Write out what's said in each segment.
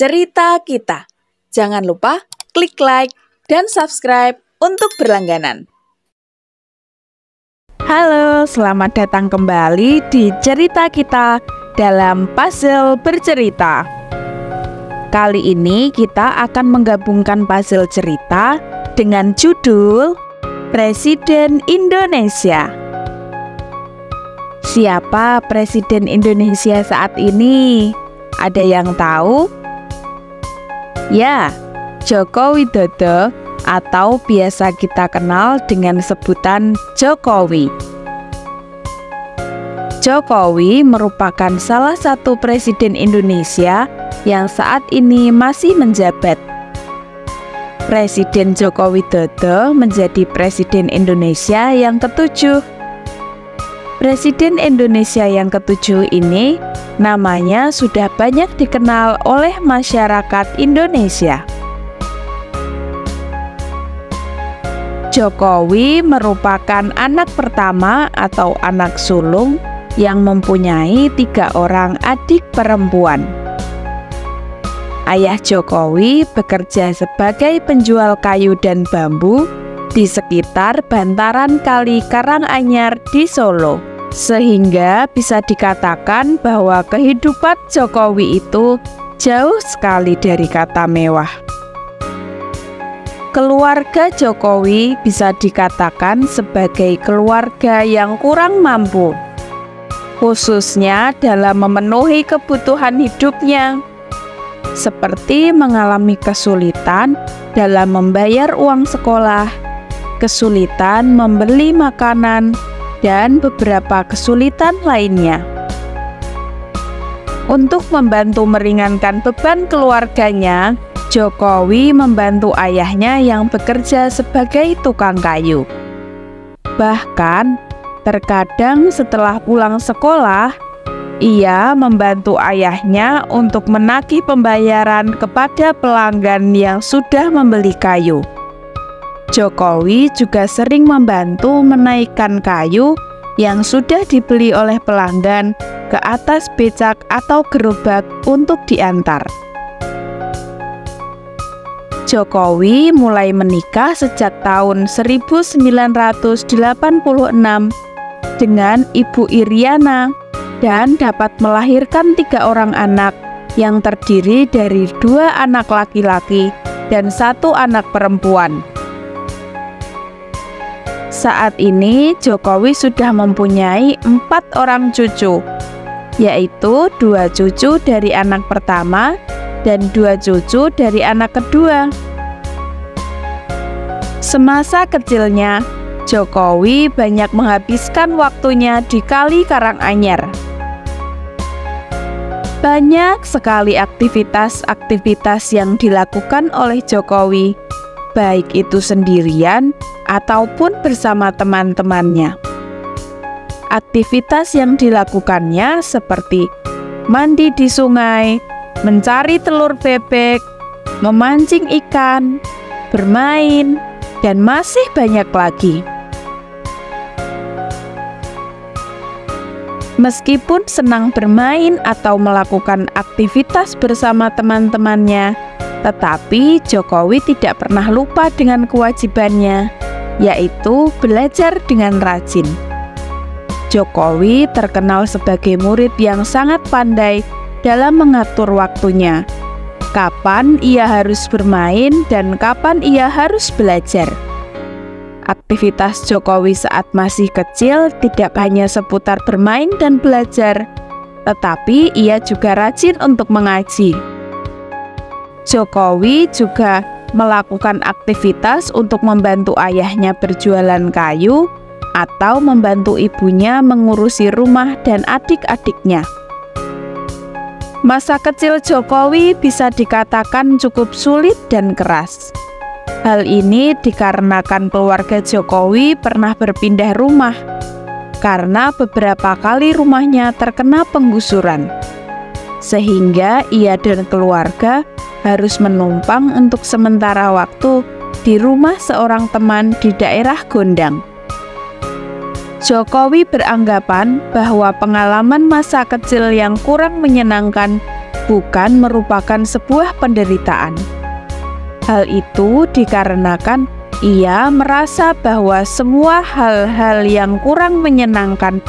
Cerita Kita. Jangan lupa klik like dan subscribe untuk berlangganan. Halo, selamat datang kembali di Cerita Kita dalam Puzzle Bercerita. Kali ini kita akan menggabungkan puzzle cerita dengan judul Presiden Indonesia. Siapa Presiden Indonesia saat ini? Ada yang tahu? Ya, Joko Widodo atau biasa kita kenal dengan sebutan Jokowi. Jokowi merupakan salah satu presiden Indonesia yang saat ini masih menjabat. Presiden Joko Widodo menjadi Presiden Indonesia yang ketujuh. Presiden Indonesia yang ketujuh ini namanya sudah banyak dikenal oleh masyarakat Indonesia. Jokowi merupakan anak pertama atau anak sulung yang mempunyai 3 orang adik perempuan. Ayah Jokowi bekerja sebagai penjual kayu dan bambu di sekitar bantaran Kali Karanganyar di Solo, sehingga bisa dikatakan bahwa kehidupan Jokowi itu jauh sekali dari kata mewah. Keluarga Jokowi bisa dikatakan sebagai keluarga yang kurang mampu, khususnya dalam memenuhi kebutuhan hidupnya, seperti mengalami kesulitan dalam membayar uang sekolah, kesulitan membeli makanan, dan beberapa kesulitan lainnya. Untuk membantu meringankan beban keluarganya, Jokowi membantu ayahnya yang bekerja sebagai tukang kayu. Bahkan, terkadang setelah pulang sekolah, ia membantu ayahnya untuk menagih pembayaran kepada pelanggan yang sudah membeli kayu. Jokowi juga sering membantu menaikkan kayu yang sudah dibeli oleh pelanggan ke atas becak atau gerobak untuk diantar. Jokowi mulai menikah sejak tahun 1986 dengan Ibu Iriana dan dapat melahirkan 3 orang anak yang terdiri dari 2 anak laki-laki dan 1 anak perempuan. Saat ini Jokowi sudah mempunyai 4 orang cucu, yaitu 2 cucu dari anak pertama dan 2 cucu dari anak kedua. Semasa kecilnya, Jokowi banyak menghabiskan waktunya di Kali Karanganyar. Banyak sekali aktivitas-aktivitas yang dilakukan oleh Jokowi, baik itu sendirian ataupun bersama teman-temannya. Aktivitas yang dilakukannya seperti mandi di sungai, mencari telur bebek, memancing ikan, bermain, dan masih banyak lagi. Meskipun senang bermain atau melakukan aktivitas bersama teman-temannya, tetapi Jokowi tidak pernah lupa dengan kewajibannya, yaitu belajar dengan rajin. Jokowi terkenal sebagai murid yang sangat pandai dalam mengatur waktunya, kapan ia harus bermain dan kapan ia harus belajar. Aktivitas Jokowi saat masih kecil tidak hanya seputar bermain dan belajar, tetapi ia juga rajin untuk mengaji. Jokowi juga melakukan aktivitas untuk membantu ayahnya berjualan kayu atau membantu ibunya mengurusi rumah dan adik-adiknya. Masa kecil Jokowi bisa dikatakan cukup sulit dan keras. Hal ini dikarenakan keluarga Jokowi pernah berpindah rumah karena beberapa kali rumahnya terkena penggusuran, sehingga ia dan keluarga harus menumpang untuk sementara waktu di rumah seorang teman di daerah Gondang. Jokowi beranggapan bahwa pengalaman masa kecil yang kurang menyenangkan bukan merupakan sebuah penderitaan. Hal itu dikarenakan ia merasa bahwa semua hal-hal yang kurang menyenangkan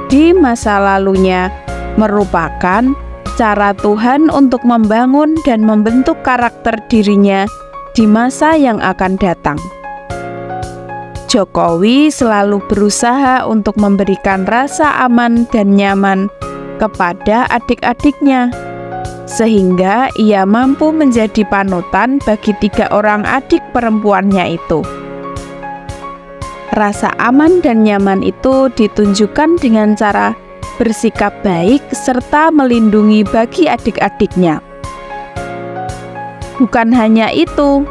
di masa lalunya merupakan cara Tuhan untuk membangun dan membentuk karakter dirinya di masa yang akan datang. Jokowi selalu berusaha untuk memberikan rasa aman dan nyaman kepada adik-adiknya, sehingga ia mampu menjadi panutan bagi 3 orang adik perempuannya itu. Rasa aman dan nyaman itu ditunjukkan dengan cara bersikap baik serta melindungi bagi adik-adiknya. Bukan hanya itu,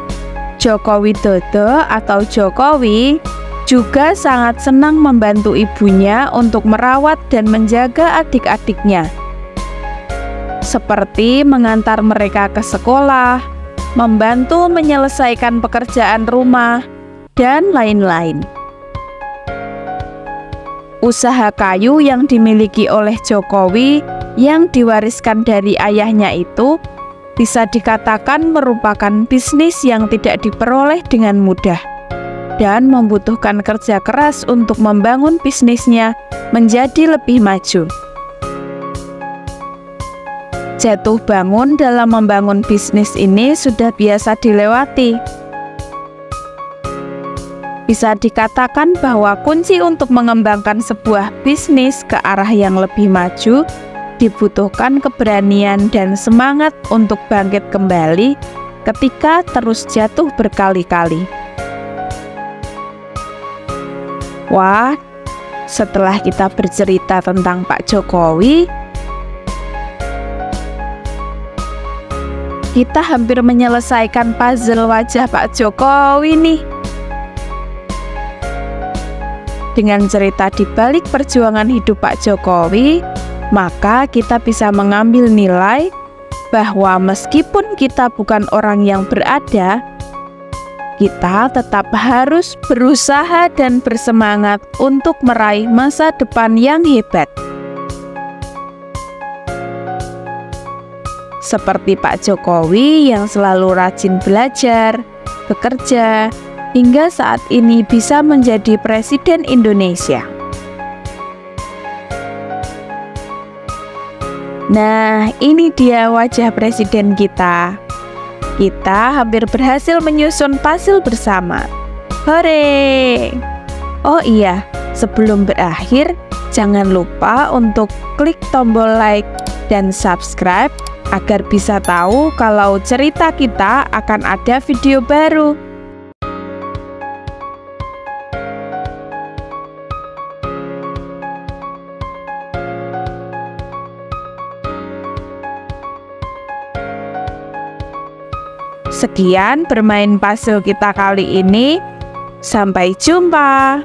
Joko Widodo atau Jokowi juga sangat senang membantu ibunya untuk merawat dan menjaga adik-adiknya, seperti mengantar mereka ke sekolah, membantu menyelesaikan pekerjaan rumah, dan lain-lain. Usaha kayu yang dimiliki oleh Jokowi yang diwariskan dari ayahnya itu bisa dikatakan merupakan bisnis yang tidak diperoleh dengan mudah dan membutuhkan kerja keras untuk membangun bisnisnya menjadi lebih maju. Jatuh bangun dalam membangun bisnis ini sudah biasa dilewati. Bisa dikatakan bahwa kunci untuk mengembangkan sebuah bisnis ke arah yang lebih maju dibutuhkan keberanian dan semangat untuk bangkit kembali ketika terus jatuh berkali-kali. Wah, setelah kita bercerita tentang Pak Jokowi, kita hampir menyelesaikan puzzle wajah Pak Jokowi nih. Dengan cerita di balik perjuangan hidup Pak Jokowi, maka kita bisa mengambil nilai bahwa meskipun kita bukan orang yang berada, kita tetap harus berusaha dan bersemangat untuk meraih masa depan yang hebat. Seperti Pak Jokowi yang selalu rajin belajar, bekerja, hingga saat ini bisa menjadi Presiden Indonesia. Nah, ini dia wajah presiden kita. Kita hampir berhasil menyusun puzzle bersama. Hore! Oh iya, sebelum berakhir, jangan lupa untuk klik tombol like dan subscribe agar bisa tahu kalau cerita kita akan ada video baru. Sekian bermain puzzle kita kali ini. Sampai jumpa.